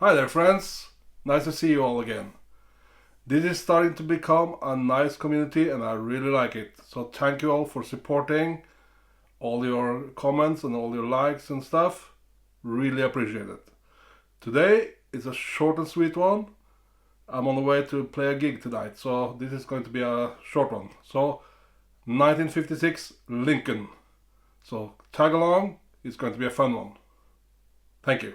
Hi there friends, nice to see you all again. This is starting to become a nice community and I really like it. So thank you all for supporting, all your comments and all your likes and stuff. Really appreciate it. Today is a short and sweet one. I'm on the way to play a gig tonight, so this is going to be a short one. So 1956 Lincoln. So tag along, it's going to be a fun one. Thank you.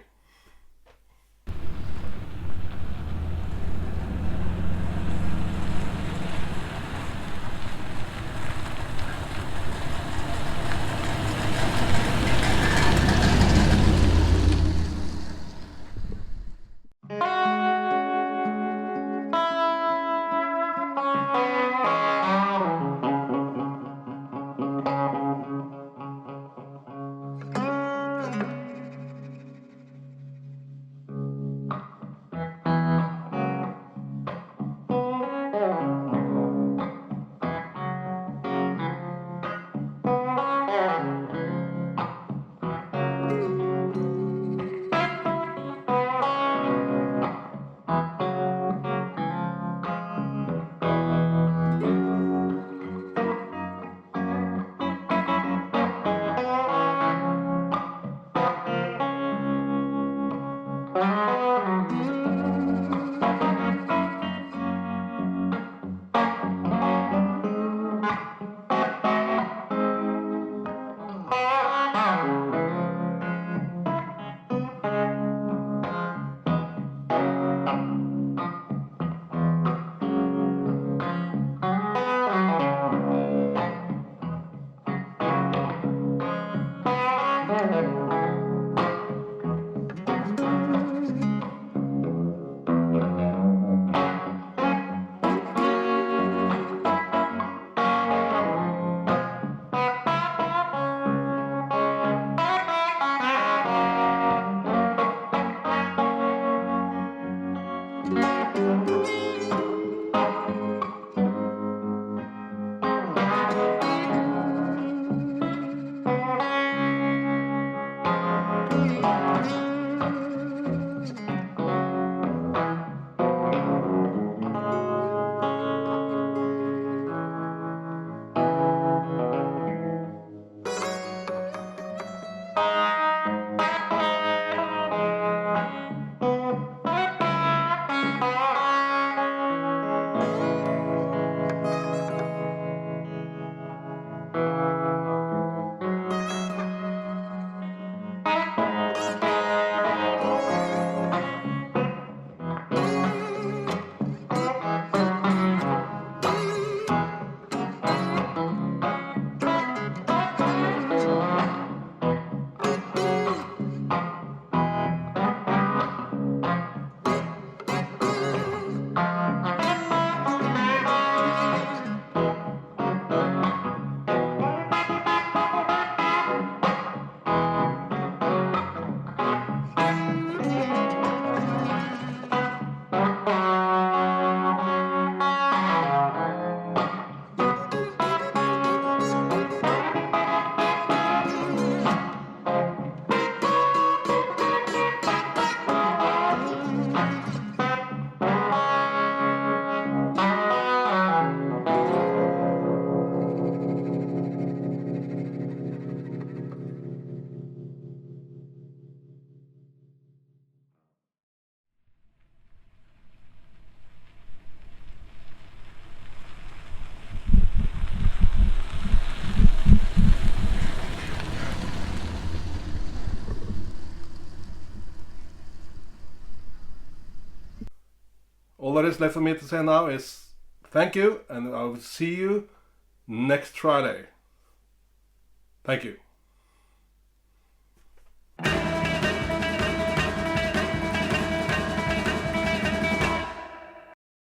All that is left for me to say now is thank you, and I will see you next Friday. Thank you.